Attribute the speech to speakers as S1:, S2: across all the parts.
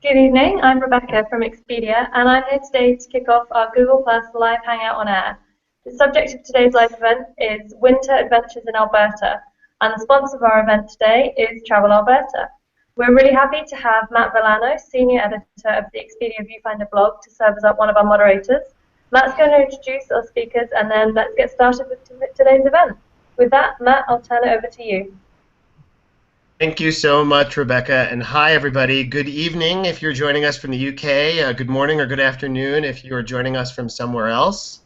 S1: Good evening, I'm Rebecca from Expedia, and I'm here today to kick off our Google Plus live hangout on air. The subject of today's live event is Winter Adventures in Alberta, and the sponsor of our event today is Travel Alberta. We're really happy to have Matt Villano, Senior Editor of the Expedia Viewfinder blog, to serve as one of our moderators. Matt's going to introduce our speakers, and then let's get started with today's event. With that, Matt, I'll turn it over to you.
S2: Thank you so much, Rebecca, and hi, everybody. Good evening if you're joining us from the UK. Good morning or good afternoon if you're joining us from somewhere else.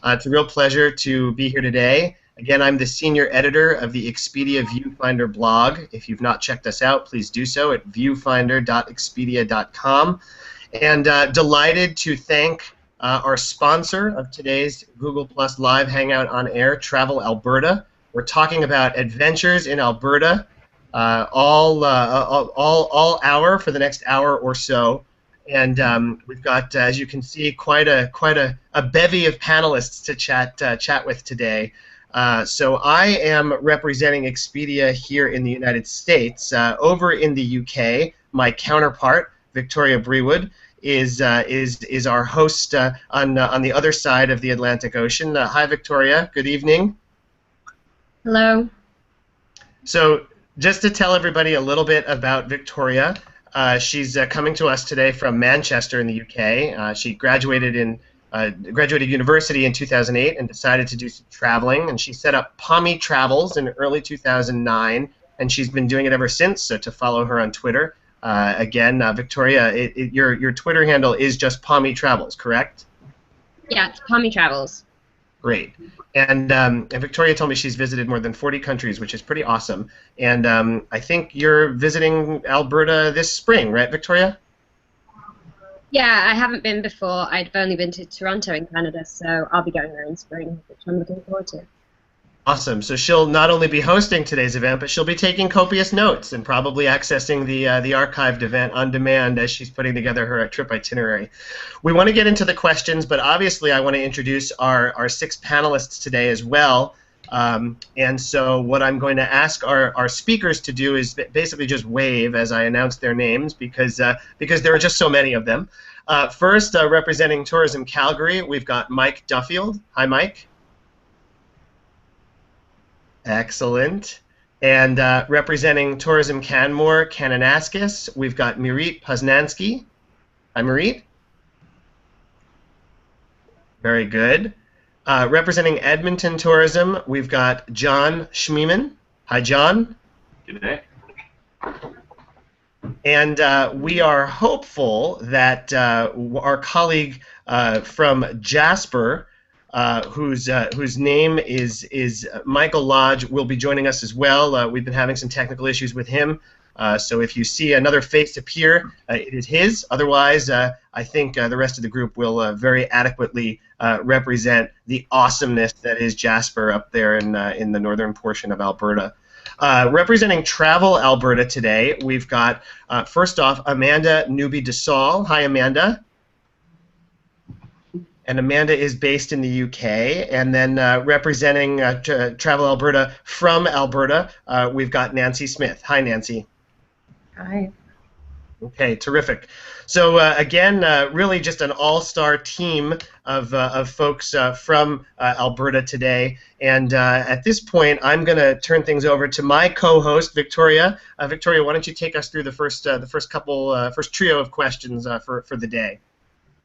S2: It's a real pleasure to be here today. Again, I'm the senior editor of the Expedia Viewfinder blog. If you've not checked us out, please do so at viewfinder.expedia.com. And delighted to thank our sponsor of today's Google Plus Live Hangout on Air, Travel Alberta. We're talking about adventures in Alberta. All hour for the next hour or so, and we've got, as you can see, quite a bevy of panelists to chat with today. So I am representing Expedia here in the United States. Over in the UK, my counterpart, Victoria Brewood, is our host on the other side of the Atlantic Ocean. Hi, Victoria. Good evening.
S3: Hello.
S2: So, just to tell everybody a little bit about Victoria, she's coming to us today from Manchester in the UK. She graduated university in 2008 and decided to do some traveling, and she set up Pommy Travels in early 2009, and she's been doing it ever since. So to follow her on Twitter, again, Victoria, your Twitter handle is just Pommy Travels, correct?
S3: Yeah, it's Pommy Travels.
S2: Great. And Victoria told me she's visited more than 40 countries, which is pretty awesome. And I think you're visiting Alberta this spring, right, Victoria?
S3: Yeah, I haven't been before. I've only been to Toronto in Canada, so I'll be going there in spring, which I'm looking forward to.
S2: Awesome. So she'll not only be hosting today's event, but she'll be taking copious notes and probably accessing the archived event on demand as she's putting together her trip itinerary. We want to get into the questions, but obviously I want to introduce our 6 panelists today as well. And so what I'm going to ask our speakers to do is basically just wave as I announce their names because there are just so many of them. First, representing Tourism Calgary, we've got Mike Duffield. Hi, Mike. Excellent. And representing Tourism Canmore, Kananaskis, we've got Mirit Poznansky. Hi, Mirit. Very good. Representing Edmonton Tourism, we've got John Schmiemann. Hi, John.
S4: Good day.
S2: And we are hopeful that our colleague from Jasper, whose name is Michael Lodge, will be joining us as well. We've been having some technical issues with him, so if you see another face appear, it is his. Otherwise, I think the rest of the group will very adequately represent the awesomeness that is Jasper up there in the northern portion of Alberta. Representing Travel Alberta today, we've got, first off, Amanda Newby-DeSaul. Hi, Amanda. And Amanda is based in the UK. And then representing Travel Alberta from Alberta, we've got Nancy Smith. Hi, Nancy.
S5: Hi.
S2: Okay, terrific. So again, really just an all-star team of folks from Alberta today. And at this point, I'm going to turn things over to my co-host, Victoria. Victoria, why don't you take us through the first trio of questions for the day?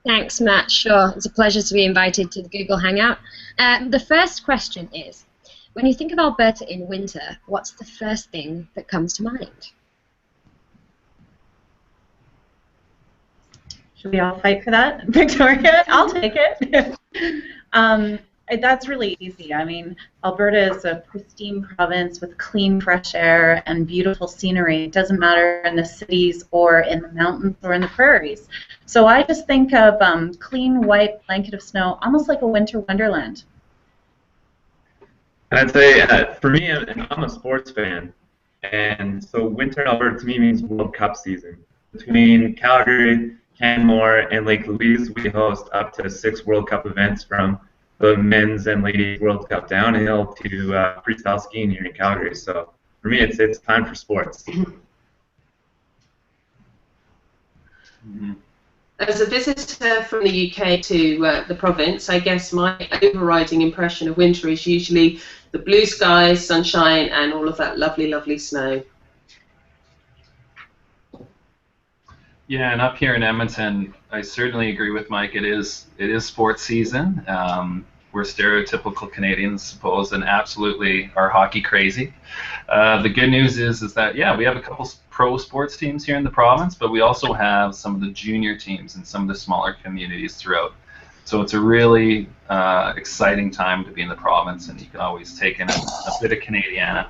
S3: Thanks, Matt. Sure. It's a pleasure to be invited to the Google Hangout. The first question is, when you think of Alberta in winter, what's the first thing that comes to mind?
S5: Should we all fight for that? Victoria, I'll take it. That's really easy. I mean, Alberta is a pristine province with clean, fresh air and beautiful scenery. It doesn't matter in the cities or in the mountains or in the prairies. So I just think of clean, white blanket of snow, almost like a winter wonderland.
S4: And I'd say, for me, I'm a sports fan. And so winter in Alberta to me means World Cup season. Between Calgary, Canmore, and Lake Louise, we host up to 6 World Cup events, from the men's and ladies World Cup downhill to freestyle skiing here in Calgary. So for me, it's time for sports. Mm-hmm.
S6: As a visitor from the UK to the province, I guess my overriding impression of winter is usually the blue skies, sunshine, and all of that lovely, lovely snow.
S7: Yeah, and up here in Edmonton, I certainly agree with Mike. It is sports season. We're stereotypical Canadians, suppose, and absolutely are hockey crazy. The good news is that yeah, we have a couple pro sports teams here in the province, but we also have some of the junior teams in some of the smaller communities throughout. So it's a really exciting time to be in the province, and you can always take in a bit of Canadiana.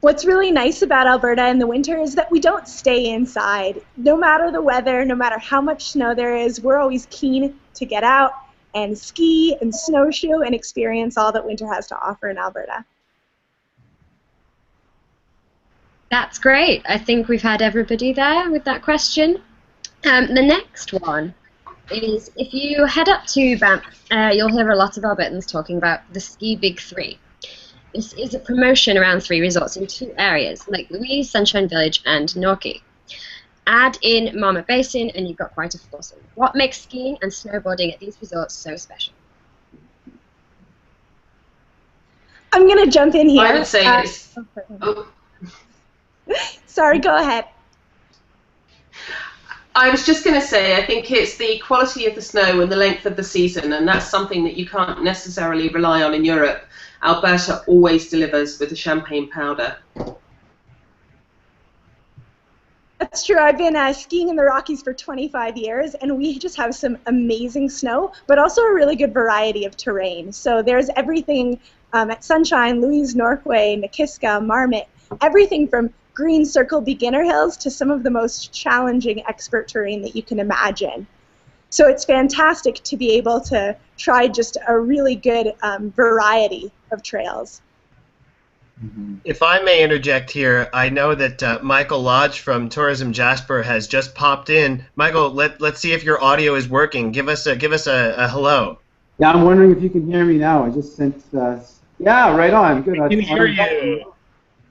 S8: What's really nice about Alberta in the winter is that we don't stay inside. No matter the weather, no matter how much snow there is, we're always keen to get out and ski and snowshoe and experience all that winter has to offer in Alberta.
S3: That's great. I think we've had everybody there with that question. The next one is, if you head up to Banff, you'll hear a lot of Albertans talking about the Ski Big Three. This is a promotion around 3 resorts in 2 areas, Lake Louise, Sunshine Village, and Norquay. Add in Marmot Basin, and you've got quite a foursome. What makes skiing and snowboarding at these resorts so special?
S8: I'm going to jump in here.
S6: I would say it's... Oh.
S8: Sorry, go ahead.
S6: I was just going to say, I think it's the quality of the snow and the length of the season, and that's something that you can't necessarily rely on in Europe. Alberta always delivers with the champagne powder.
S8: That's true. I've been skiing in the Rockies for 25 years, and we just have some amazing snow, but also a really good variety of terrain. So there's everything at Sunshine, Louise, Norquay, Nakiska, Marmot, everything from green circle beginner hills to some of the most challenging expert terrain that you can imagine. So it's fantastic to be able to try just a really good variety of trails.
S2: If I may interject here, I know that Michael Lodge from Tourism Jasper has just popped in. Michael, let's see if your audio is working. Give us a hello.
S9: Yeah, I'm wondering if you can hear me now. I just sent. Yeah, right on. Good.
S2: I can hear you.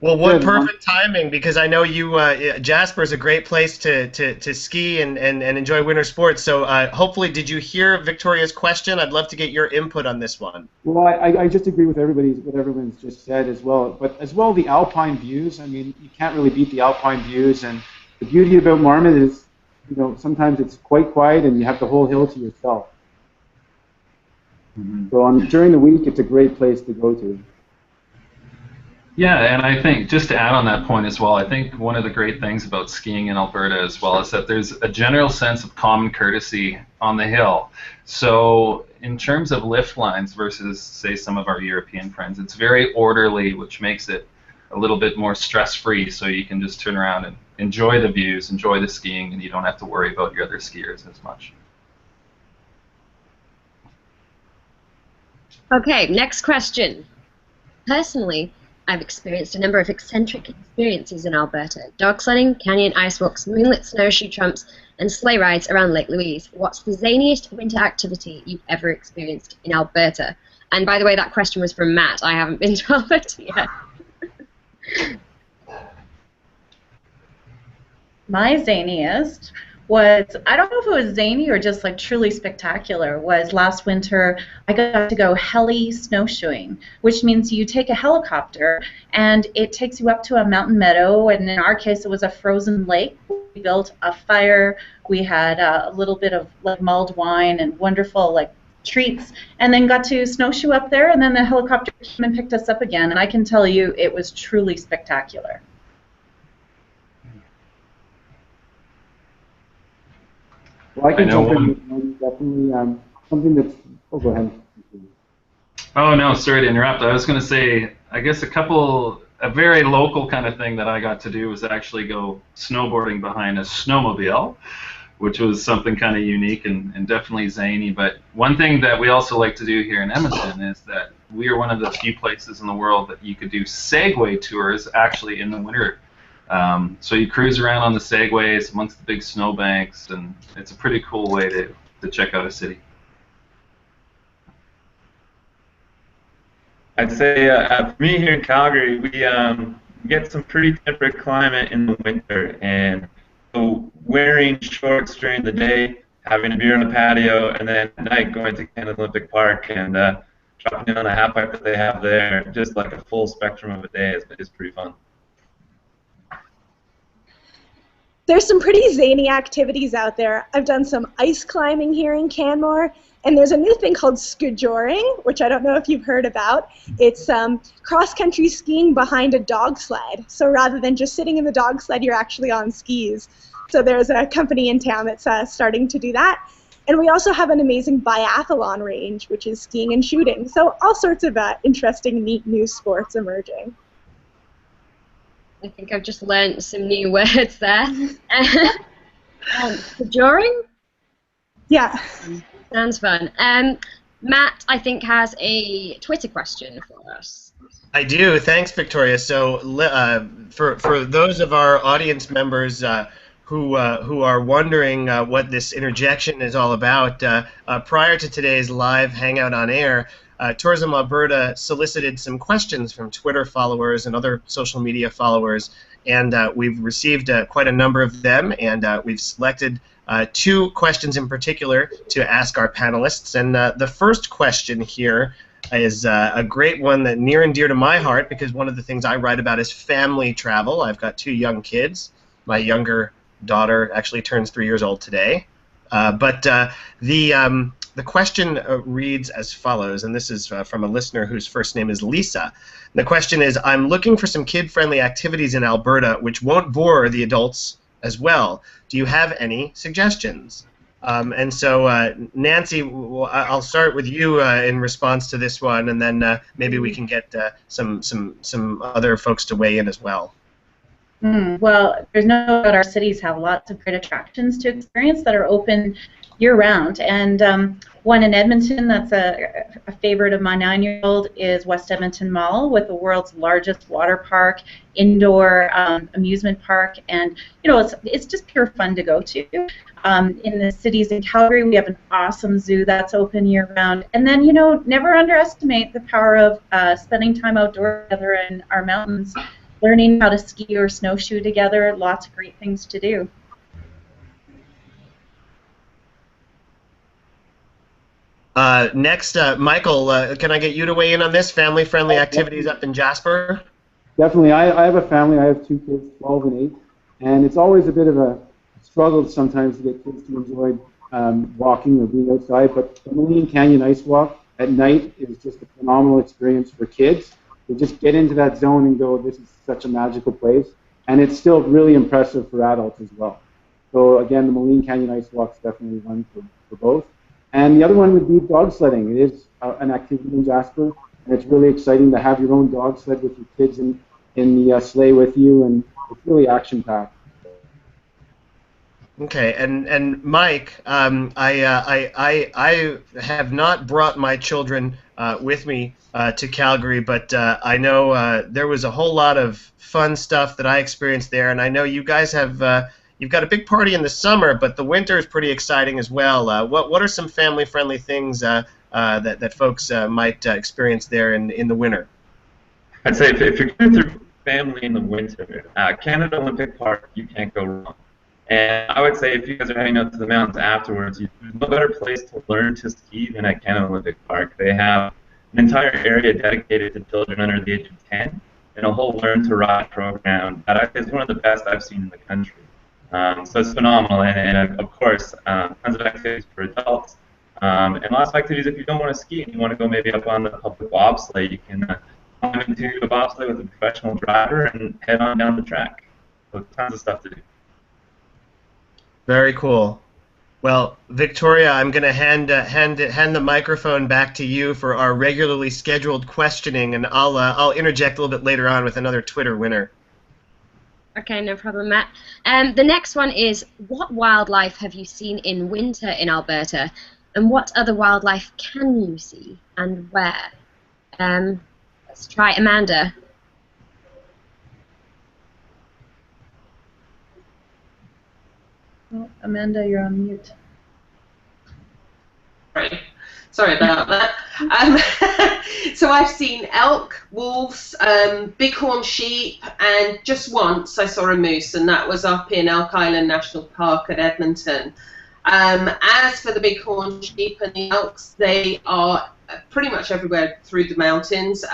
S2: Well, what perfect timing, because I know you, Jasper's a great place to ski and enjoy winter sports. So hopefully, did you hear Victoria's question? I'd love to get your input on this one.
S9: Well, I just agree with what everyone's just said as well. But as well, the alpine views, I mean, you can't really beat the alpine views. And the beauty about Marmot is, you know, sometimes it's quite quiet and you have the whole hill to yourself. So during the week, it's a great place to go to.
S7: Yeah, and I think, just to add on that point as well, I think one of the great things about skiing in Alberta as well is that there's a general sense of common courtesy on the hill. So in terms of lift lines versus, say, some of our European friends, it's very orderly, which makes it a little bit more stress-free, so you can just turn around and enjoy the views, enjoy the skiing, and you don't have to worry about your other skiers as much.
S3: Okay, next question. Personally, I've experienced a number of eccentric experiences in Alberta. Dog sledding, canyon ice walks, moonlit snowshoe trumps, and sleigh rides around Lake Louise. What's the zaniest winter activity you've ever experienced in Alberta? And by the way, that question was from Matt. I haven't been to Alberta yet.
S5: My zaniest was, I don't know if it was zany or just like truly spectacular, was last winter I got to go heli snowshoeing, which means you take a helicopter and it takes you up to a mountain meadow, and in our case it was a frozen lake. We built a fire, we had a little bit of like mulled wine and wonderful like treats, and then got to snowshoe up there, and then the helicopter came and picked us up again, and I can tell you it was truly spectacular.
S9: Well, I can jump in, definitely something that's... Oh, go ahead.
S7: Oh, no, sorry to interrupt. I was going to say, I guess a very local kind of thing that I got to do was actually go snowboarding behind a snowmobile, which was something kind of unique and definitely zany. But one thing that we also like to do here in Edmonton is that we are one of the few places in the world that you could do Segway tours actually in the winter. So you cruise around on the segways amongst the big snowbanks, and it's a pretty cool way to check out a city.
S4: I'd say for me here in Calgary, get some pretty temperate climate in the winter, and so wearing shorts during the day, having a beer on the patio, and then at night going to Canada Olympic Park and dropping in on a half pipe that they have there, just like a full spectrum of a day is pretty fun.
S8: There's some pretty zany activities out there. I've done some ice climbing here in Canmore, and there's a new thing called skijoring, which I don't know if you've heard about. It's cross-country skiing behind a dog sled. So rather than just sitting in the dog sled, you're actually on skis. So there's a company in town that's starting to do that. And we also have an amazing biathlon range, which is skiing and shooting. So all sorts of interesting, neat new sports emerging.
S3: I think I've just learned some new words there. Skijoring?
S8: Yeah.
S3: Sounds fun. Matt, I think, has a Twitter question for us.
S2: I do. Thanks, Victoria. So for those of our audience members who are wondering what this interjection is all about, prior to today's live Hangout on Air, Tourism Alberta solicited some questions from Twitter followers and other social media followers, and we've received quite a number of them, and we've selected 2 questions in particular to ask our panelists. And the first question here is a great one that near and dear to my heart, because one of the things I write about is family travel. I've got 2 young kids. My younger daughter actually turns 3 years old today. The question reads as follows, and this is from a listener whose first name is Lisa. The question is, I'm looking for some kid-friendly activities in Alberta which won't bore the adults as well. Do you have any suggestions? And so, Nancy, I'll start with you in response to this one, and then maybe we can get some other folks to weigh in as well.
S5: Well, there's no doubt our cities have lots of great attractions to experience that are open year-round. And one in Edmonton that's a favorite of my 9-year-old is West Edmonton Mall, with the world's largest water park, indoor amusement park, and it's just pure fun to go to. In the cities in Calgary, we have an awesome zoo that's open year-round. And then, never underestimate the power of spending time outdoors together in our mountains, learning how to ski or snowshoe together. Lots of great things to do.
S2: Next, Michael, can I get you to weigh in on this? Family-friendly activities up in Jasper?
S9: Definitely. I have a family. I have 2 kids, 12 and 8, and it's always a bit of a struggle sometimes to get kids to enjoy walking or being outside, but the Moline Canyon Ice Walk at night is just a phenomenal experience for kids. They just get into that zone and go, this is such a magical place, and it's still really impressive for adults as well. So again, the Moline Canyon Ice Walk is definitely one for both. And the other one would be dog sledding. It is an activity in Jasper, and it's really exciting to have your own dog sled with your kids in the sleigh with you, and it's really action-packed.
S2: Okay, and Mike, I have not brought my children with me to Calgary, but I know there was a whole lot of fun stuff that I experienced there, and I know you guys have you've got a big party in the summer, but the winter is pretty exciting as well. What are some family-friendly things that folks might experience there in the winter?
S4: I'd say if you're going through family in the winter, Canada Olympic Park, you can't go wrong. And I would say if you guys are heading up to the mountains afterwards, there's no better place to learn to ski than at Canada Olympic Park. They have an entire area dedicated to children under the age of 10 and a whole Learn to Ride program that is one of the best I've seen in the country. So it's phenomenal, and of course, tons of activities for adults, and lots of activities if you don't want to ski and you want to go maybe up on the public bobsleigh. You can climb into a bobsleigh with a professional driver and head on down the track. So tons of stuff to do.
S2: Very cool. Well, Victoria, I'm going to hand the microphone back to you for our regularly scheduled questioning, and I'll interject a little bit later on with another Twitter winner.
S3: Okay, no problem, Matt. The next one is, what wildlife have you seen in winter in Alberta, and what other wildlife can you see, and where? Let's try Amanda.
S5: Oh, Amanda, you're on mute.
S6: Right. Sorry about that. So I've seen elk, wolves, bighorn sheep, and just once I saw a moose, and that was up in Elk Island National Park at Edmonton. As for the bighorn sheep and the elks, they are pretty much everywhere through the mountains.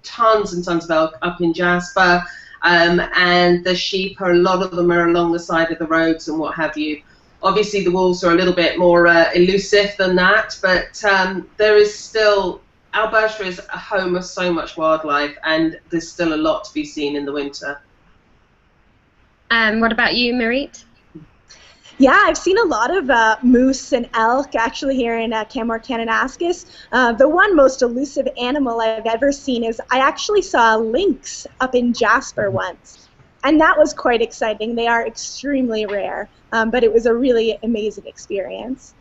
S6: Tons and tons of elk up in Jasper, and the sheep, a lot of them are along the side of the roads and what have you. Obviously, the wolves are a little bit more elusive than that, but there is still, Alberta is a home of so much wildlife, and there's still a lot to be seen in the winter.
S3: What about you, Marit?
S8: Yeah, I've seen a lot of moose and elk actually here in Canmore, Kananaskis. The one most elusive animal I've ever seen is I actually saw a lynx up in Jasper once. And that was quite exciting. They are extremely rare, but it was a really amazing experience.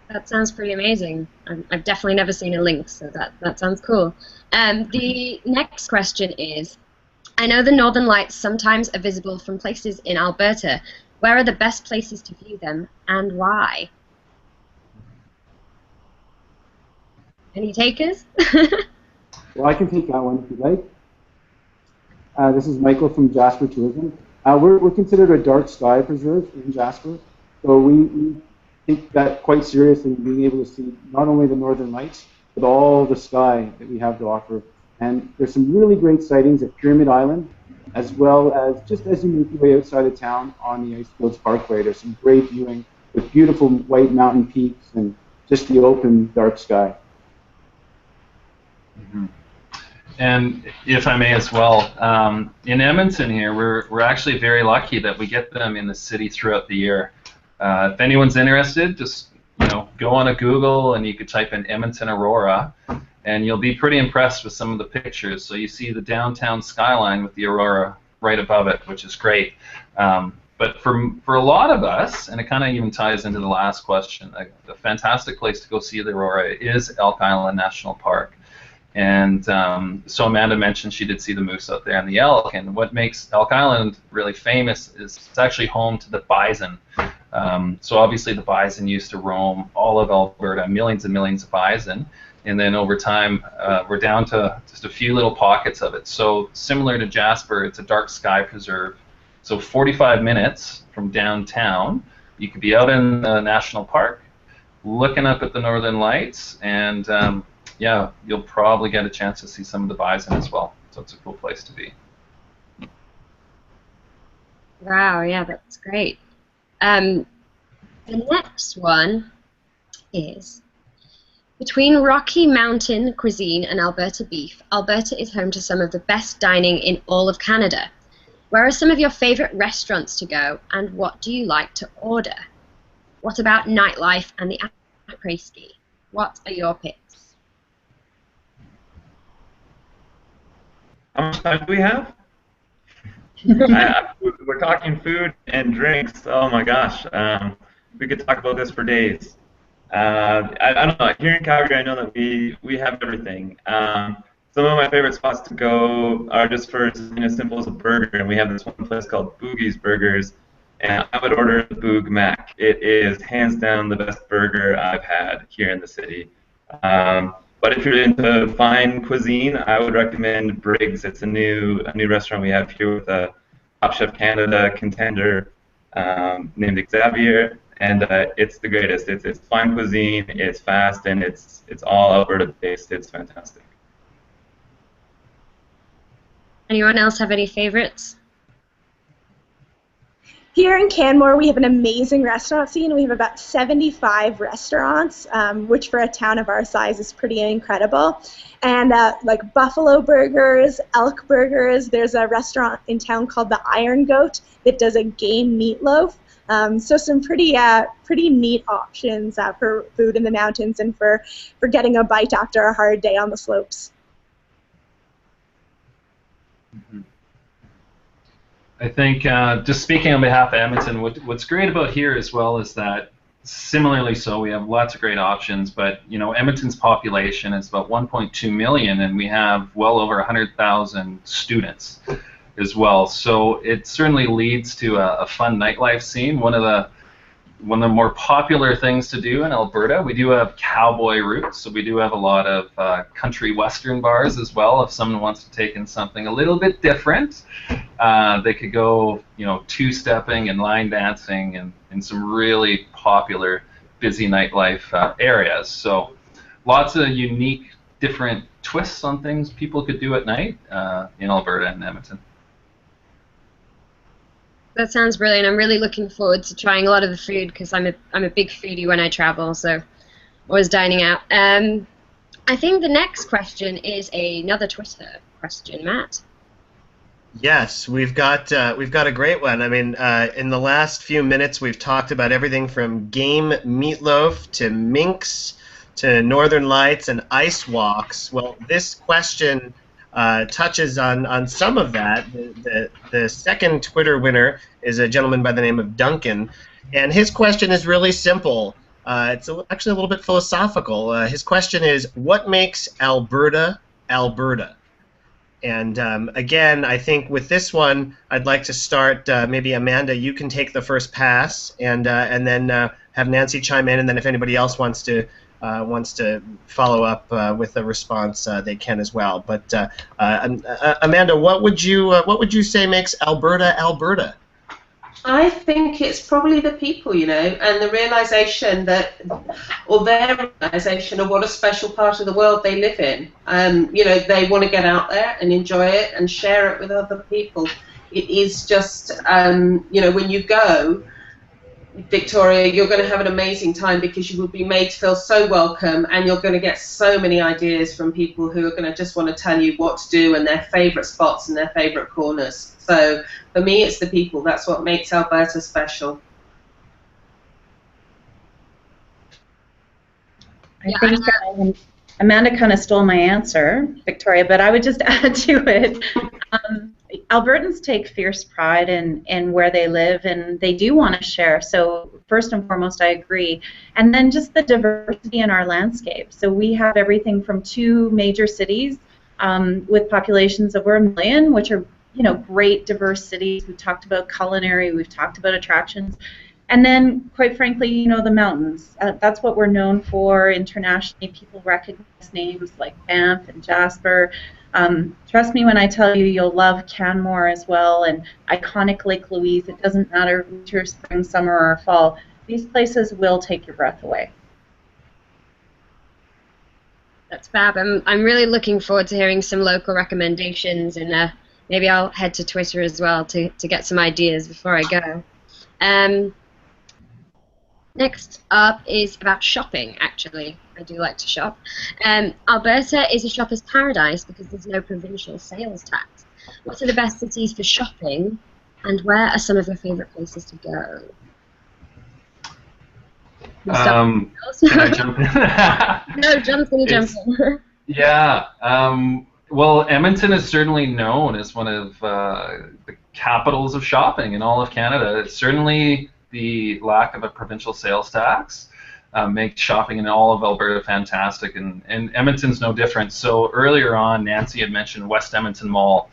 S3: That sounds pretty amazing. I've definitely never seen a lynx, so that sounds cool. The next question is, I know the Northern Lights sometimes are visible from places in Alberta. Where are the best places to view them, and why? Any takers?
S9: Well, I can take that one if you like. This is Michael from Jasper Tourism. We're considered a dark sky preserve in Jasper, so we take that quite seriously, being able to see not only the Northern Lights, but all the sky that we have to offer. And there's some really great sightings at Pyramid Island, as well as just as you make your way outside of town on the Icefields Parkway. There's some great viewing with beautiful white mountain peaks and just the open, dark sky.
S7: Mm-hmm. And if I may as well, in Edmonton here, we're actually very lucky that we get them in the city throughout the year. If anyone's interested, just go on a Google and you could type in Edmonton Aurora, and you'll be pretty impressed with some of the pictures. So you see the downtown skyline with the aurora right above it, which is great. But for a lot of us, and it kind of even ties into the last question, a fantastic place to go see the aurora is Elk Island National Park. And so Amanda mentioned she did see the moose out there and the elk, and what makes Elk Island really famous is it's actually home to the bison. So obviously the bison used to roam all of Alberta, millions and millions of bison, and then over time we're down to just a few little pockets of it. So similar to Jasper, it's a dark sky preserve. So 45 minutes from downtown, you could be out in the national park, looking up at the Northern Lights, and yeah, you'll probably get a chance to see some of the bison as well. So it's a cool place to be.
S3: Wow, yeah, that's great. The next one is, between Rocky Mountain cuisine and Alberta beef, Alberta is home to some of the best dining in all of Canada. Where are some of your favorite restaurants to go, and what do you like to order? What about nightlife and the après-ski? What are your picks?
S4: How much time do we have? We're talking food and drinks. Oh my gosh, we could talk about this for days. I don't know. Here in Calgary, I know that we have everything. Some of my favorite spots to go are just for something as simple as a burger, and we have this one place called Boogie's Burgers, and I would order the Boog Mac. It is hands down the best burger I've had here in the city. But if you're into fine cuisine, I would recommend Briggs. It's a new restaurant we have here with a Top Chef Canada contender named Xavier, and it's the greatest. It's fine cuisine, it's fast, and it's all Alberta based. It's fantastic.
S3: Anyone else have any favorites?
S8: Here in Canmore, we have an amazing restaurant scene. We have about 75 restaurants, which for a town of our size is pretty incredible. And like buffalo burgers, elk burgers. There's a restaurant in town called the Iron Goat that does a game meatloaf. So some pretty neat options for food in the mountains and for getting a bite after a hard day on the slopes.
S7: Mm-hmm. I think, just speaking on behalf of Edmonton, what's great about here as well is that, similarly so, we have lots of great options, but Edmonton's population is about 1.2 million, and we have well over 100,000 students as well. So it certainly leads to a fun nightlife scene. One of one of the more popular things to do in Alberta. We do have cowboy routes, so we do have a lot of country western bars as well. If someone wants to take in something a little bit different, they could go, two-stepping and line dancing and in some really popular busy nightlife areas. So lots of unique, different twists on things people could do at night in Alberta and Edmonton.
S3: That sounds brilliant. I'm really looking forward to trying a lot of the food because I'm a big foodie when I travel, so always dining out. I think the next question is another Twitter question, Matt.
S2: Yes, we've got a great one. I mean, in the last few minutes, we've talked about everything from game meatloaf to minks to Northern Lights and ice walks. Well, this question touches on some of that. The second Twitter winner is a gentleman by the name of Duncan, and his question is really simple. It's actually a little bit philosophical. His question is, what makes Alberta, Alberta? And again, I think with this one, I'd like to start. Maybe Amanda, you can take the first pass, and then have Nancy chime in, and then if anybody else wants to follow up with a response, they can as well. But Amanda, what would you say makes Alberta, Alberta?
S6: I think it's probably the people, and the realization that, or their realization of what a special part of the world they live in. They want to get out there and enjoy it and share it with other people. It is just, when you go, Victoria, you're going to have an amazing time because you will be made to feel so welcome, and you're going to get so many ideas from people who are going to just want to tell you what to do and their favourite spots and their favourite corners. So for me, it's the people. That's what makes Alberta special.
S5: I think Amanda kind of stole my answer, Victoria, but I would just add to it. Albertans take fierce pride in where they live, and they do want to share. So first and foremost, I agree. And then just the diversity in our landscape. So we have everything from 2 major cities with populations over 1 million, which are great diverse cities. We've talked about culinary, we've talked about attractions. And then, quite frankly, the mountains. That's what we're known for internationally. People recognize names like Banff and Jasper. Trust me when I tell you, you'll love Canmore as well, and iconic Lake Louise. It doesn't matter winter, spring, summer, or fall. These places will take your breath away.
S3: That's fab. I'm really looking forward to hearing some local recommendations, and maybe I'll head to Twitter as well to get some ideas before I go. Next up is about shopping, actually. I do like to shop. Alberta is a shopper's paradise because there's no provincial sales tax. What are the best cities for shopping, and where are some of your favourite places to go?
S7: Can I jump in?
S3: No, John's going to jump in.
S7: Yeah. Well, Edmonton is certainly known as one of the capitals of shopping in all of Canada. It's certainly the lack of a provincial sales tax makes shopping in all of Alberta fantastic, and Edmonton's no different. So earlier on, Nancy had mentioned West Edmonton Mall,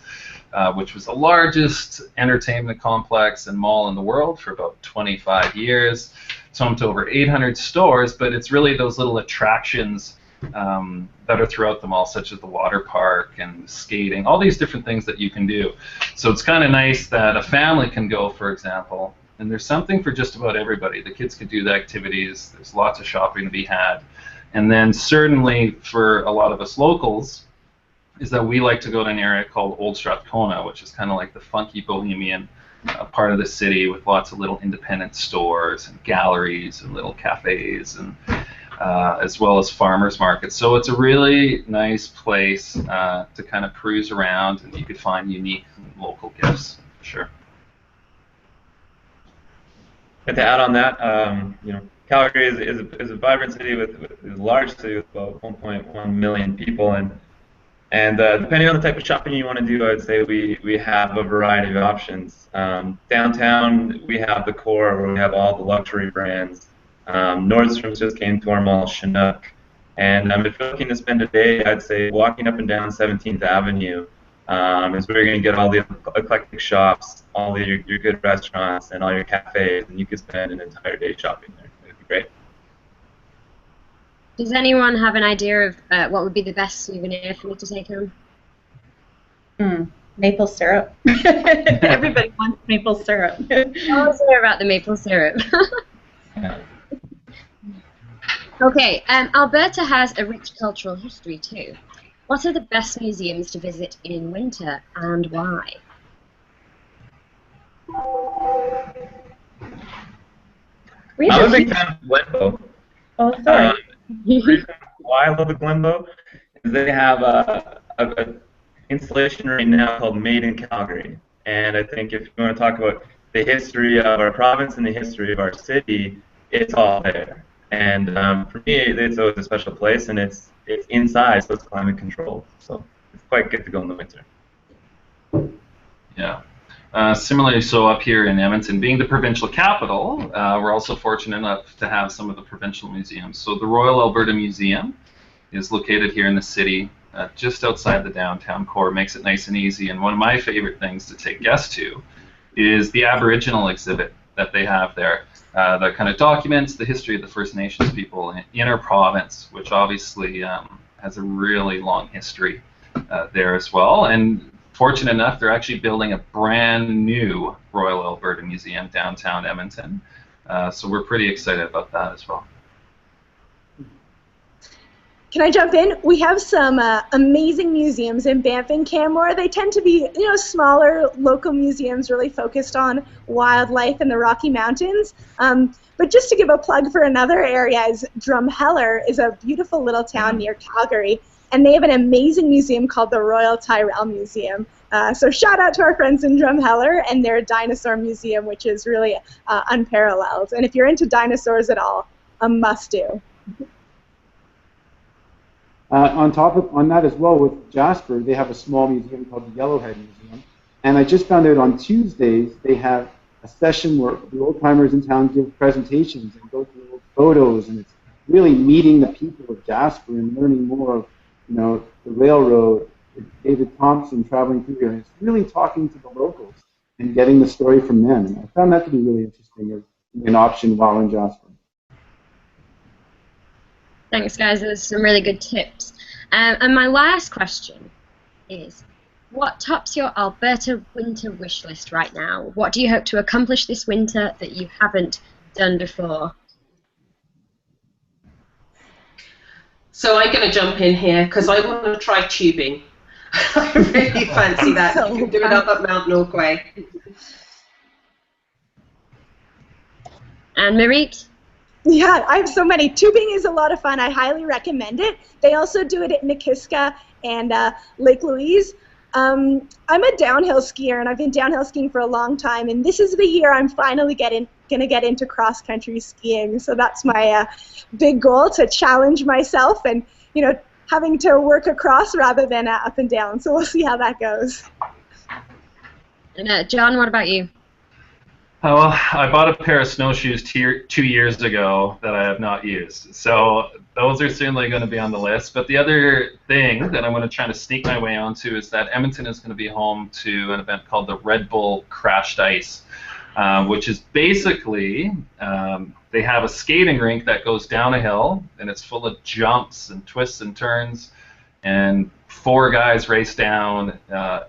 S7: which was the largest entertainment complex and mall in the world for about 25 years. It's home to over 800 stores, but it's really those little attractions that are throughout the mall, such as the water park and skating, all these different things that you can do. So it's kind of nice that a family can go, for example, and there's something for just about everybody. The kids could do the activities. There's lots of shopping to be had. And then certainly for a lot of us locals is that we like to go to an area called Old Strathcona, which is kind of like the funky bohemian part of the city with lots of little independent stores and galleries and little cafes, and as well as farmers markets. So it's a really nice place to kind of cruise around, and you could find unique local gifts, for sure.
S4: And to add on that, Calgary is a vibrant city is a large city with about 1.1 million people, and depending on the type of shopping you want to do, I'd say we have a variety of options. Downtown, we have the core where we have all the luxury brands. Nordstrom's just came to our mall, Chinook, and if you're looking to spend a day, I'd say walking up and down 17th Avenue Is where you're going to get all the eclectic shops, all your good restaurants, and all your cafes, and you could spend an entire day shopping there. It'd be great.
S3: Does anyone have an idea of what would be the best souvenir for me to take home?
S5: Maple syrup. Everybody wants maple syrup.
S3: I always hear about the maple syrup. Okay, Alberta has a rich cultural history too. What are the best museums to visit in winter and why?
S4: I'm a big fan of Glenbow.
S5: Oh, sorry.
S4: The reason why I love the Glenbow is they have a installation right now called Made in Calgary. And I think if you want to talk about the history of our province and the history of our city, it's all there. And for me, it's always a special place, and it's inside, so it's climate controlled. So it's quite good to go in the winter.
S7: Yeah. Similarly, so up here in Edmonton, being the provincial capital, we're also fortunate enough to have some of the provincial museums. So the Royal Alberta Museum is located here in the city, just outside the downtown core. Makes it nice and easy. And one of my favorite things to take guests to is the Aboriginal exhibit that they have there. That kind of documents the history of the First Nations people in our province, which obviously has a really long history there as well. And fortunate enough, they're actually building a brand new Royal Alberta Museum downtown Edmonton. So we're pretty excited about that as well.
S8: Can I jump in? We have some amazing museums in Banff and Canmore. They tend to be, smaller local museums really focused on wildlife in the Rocky Mountains. But just to give a plug for another area, is Drumheller is a beautiful little town near Calgary, and they have an amazing museum called the Royal Tyrrell Museum. So shout out to our friends in Drumheller and their dinosaur museum, which is really unparalleled. And if you're into dinosaurs at all, a must-do.
S9: On that as well, with Jasper, they have a small museum called the Yellowhead Museum. And I just found out on Tuesdays they have a session where the old-timers in town give presentations and go through old photos, and it's really meeting the people of Jasper and learning more of, the railroad, David Thompson traveling through here. And it's really talking to the locals and getting the story from them. And I found that to be really interesting as an option while in Jasper.
S3: Thanks, guys. Those are some really good tips. And my last question is, what tops your Alberta winter wish list right now? What do you hope to accomplish this winter that you haven't done before?
S6: So I'm going to jump in here because I want to try tubing. I really fancy that. You can do it up at Mount Norquay.
S3: And Marit?
S8: Yeah, I have so many. Tubing is a lot of fun. I highly recommend it. They also do it at Nikiska and Lake Louise. I'm a downhill skier, and I've been downhill skiing for a long time, and this is the year I'm finally going to get into cross-country skiing. So that's my big goal, to challenge myself and, having to work across rather than up and down. So we'll see how that goes.
S3: And John, what about you?
S7: Well, I bought a pair of snowshoes 2 years ago that I have not used. So those are certainly going to be on the list. But the other thing that I'm going to try to sneak my way onto is that Edmonton is going to be home to an event called the Red Bull Crashed Ice, which is basically they have a skating rink that goes down a hill, and it's full of jumps and twists and turns. And 4 guys race down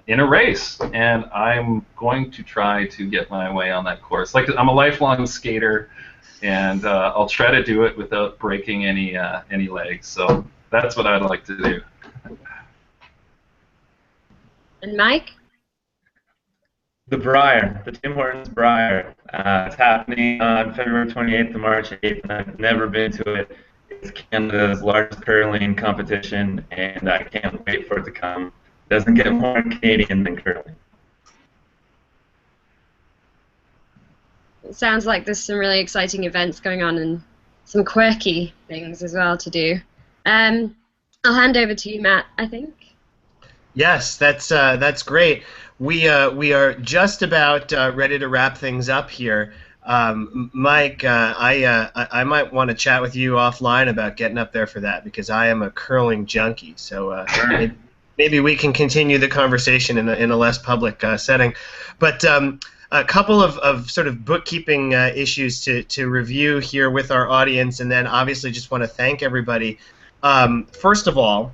S7: in a race, and I'm going to try to get my way on that course. Like, I'm a lifelong skater, and I'll try to do it without breaking any legs. So that's what I'd like to do.
S3: And Mike?
S4: The Briar, the Tim Hortons Briar. It's happening on February 28th to March 8th, and I've never been to it. It's Canada's largest curling competition, and I can't wait for it to come. It doesn't get more Canadian than curling.
S3: It sounds like there's some really exciting events going on and some quirky things as well to do. I'll hand over to you, Matt, I think.
S2: Yes, that's great. We are just about ready to wrap things up here. Mike, I might want to chat with you offline about getting up there for that, because I am a curling junkie. So maybe we can continue the conversation in a less public setting. But a couple of sort of bookkeeping issues to review here with our audience, and then obviously just want to thank everybody. First of all,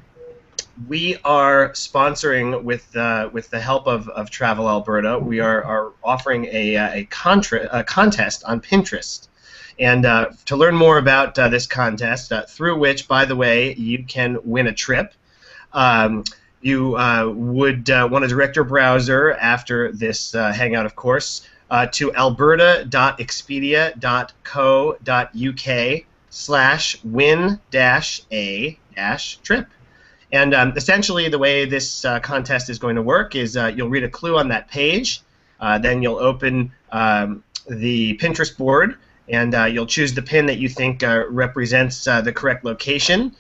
S2: we are sponsoring with the help of Travel Alberta. We are offering a contest on Pinterest. And to learn more about this contest, through which, by the way, you can win a trip, you would want to direct your browser after this Hangout, of course, to alberta.expedia.co.uk/win-a-trip. And essentially the way this contest is going to work is you'll read a clue on that page, then you'll open the Pinterest board, and you'll choose the pin that you think represents the correct location.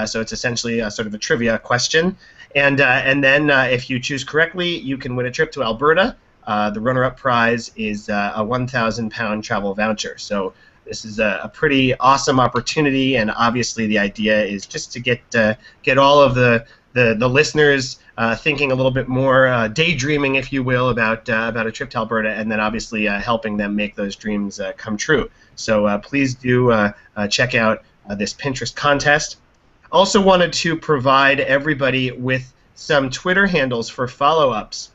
S2: So it's essentially sort of a trivia question. And then if you choose correctly, you can win a trip to Alberta. The runner-up prize is a 1,000-pound travel voucher. So this is a pretty awesome opportunity, and obviously the idea is just to get all of the listeners thinking a little bit more, daydreaming, if you will, about a trip to Alberta, and then obviously helping them make those dreams come true. So please do check out this Pinterest contest. Also wanted to provide everybody with some Twitter handles for follow-ups.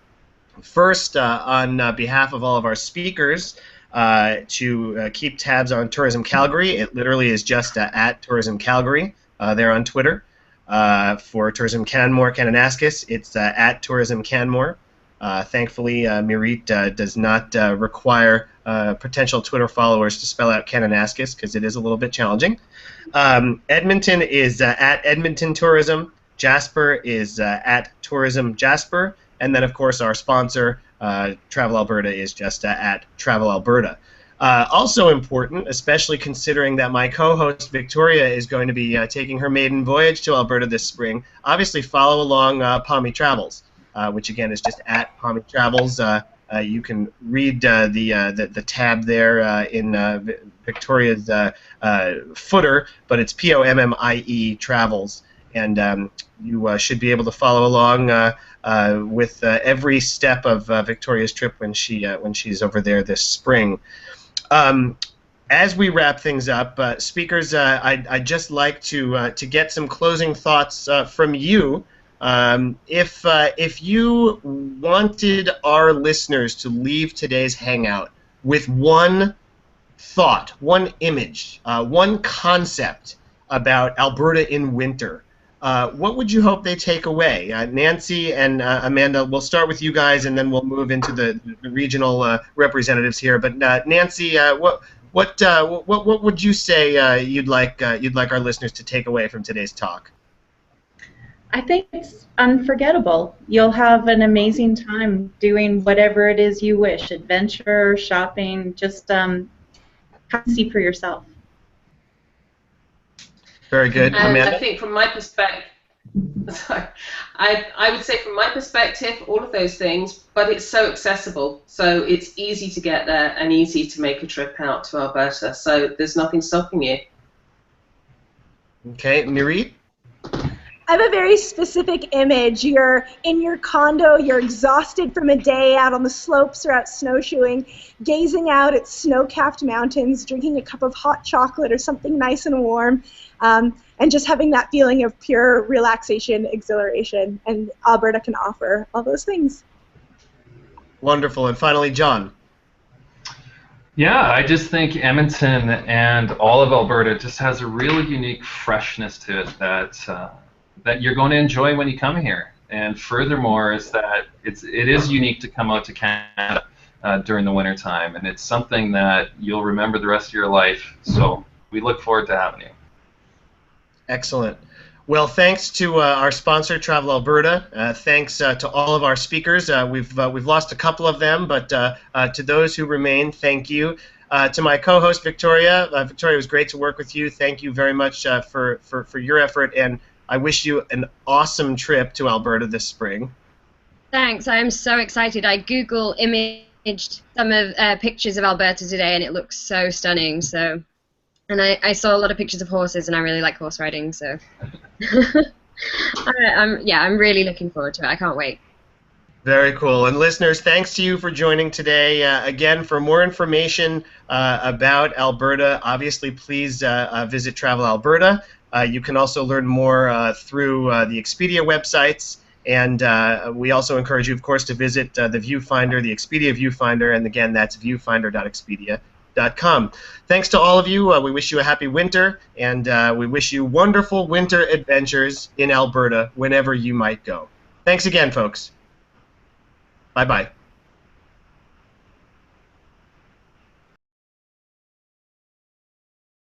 S2: First, on behalf of all of our speakers, to keep tabs on Tourism Calgary. It literally is just at Tourism Calgary there on Twitter. For Tourism Canmore Kananaskis, it's at Tourism Canmore. Thankfully, Mirit does not require potential Twitter followers to spell out Kananaskis because it is a little bit challenging. Edmonton is at Edmonton Tourism. Jasper is at Tourism Jasper. And then, of course, our sponsor, Travel Alberta, is just at Travel Alberta. Also important, especially considering that my co-host Victoria is going to be taking her maiden voyage to Alberta this spring, obviously follow along Pommy Travels, which again is just at Pommy Travels. You can read the tab there in Victoria's footer, but it's POMMIE Travels, and you should be able to follow along with every step of Victoria's trip when she's over there this spring. As we wrap things up, speakers, I'd just like to get some closing thoughts from you. If you wanted our listeners to leave today's Hangout with one thought, one image, one concept about Alberta in winter, what would you hope they take away? Nancy and Amanda, we'll start with you guys, and then we'll move into the regional representatives here. But Nancy, what would you say you'd like our listeners to take away from today's talk?
S5: I think it's unforgettable. You'll have an amazing time doing whatever it is you wish, adventure, shopping, just come see for yourself.
S2: Very good. Amanda?
S6: I think from my perspective, I would say from my perspective, all of those things, but it's so accessible. So it's easy to get there and easy to make a trip out to Alberta. So there's nothing stopping you.
S2: Okay, Mirit?
S8: I have a very specific image. You're in your condo, you're exhausted from a day out on the slopes or out snowshoeing, gazing out at snow-capped mountains, drinking a cup of hot chocolate or something nice and warm, and just having that feeling of pure relaxation, exhilaration, and Alberta can offer all those things.
S2: Wonderful. And finally, John.
S7: Yeah, I just think Edmonton and all of Alberta just has a really unique freshness to it that you're going to enjoy when you come here. And furthermore is that it is unique to come out to Canada during the winter time, and it's something that you'll remember the rest of your life. So we look forward to having you.
S2: Excellent. Well, thanks to our sponsor, Travel Alberta. Thanks to all of our speakers. We've lost a couple of them, but to those who remain, thank you. To my co-host, Victoria. Victoria, it was great to work with you. Thank you very much for your effort, and I wish you an awesome trip to Alberta this spring.
S3: Thanks. I am so excited. I Google imaged some of pictures of Alberta today, and it looks so stunning. So, and I saw a lot of pictures of horses, and I really like horse riding. So. I'm really looking forward to it. I can't wait.
S2: Very cool. And listeners, thanks to you for joining today. Again, for more information about Alberta, obviously, please visit Travel Alberta. You can also learn more through the Expedia websites. And we also encourage you, of course, to visit the viewfinder, the Expedia viewfinder. And again, that's viewfinder.expedia.com. Thanks to all of you. We wish you a happy winter. And we wish you wonderful winter adventures in Alberta whenever you might go. Thanks again, folks. Bye-bye.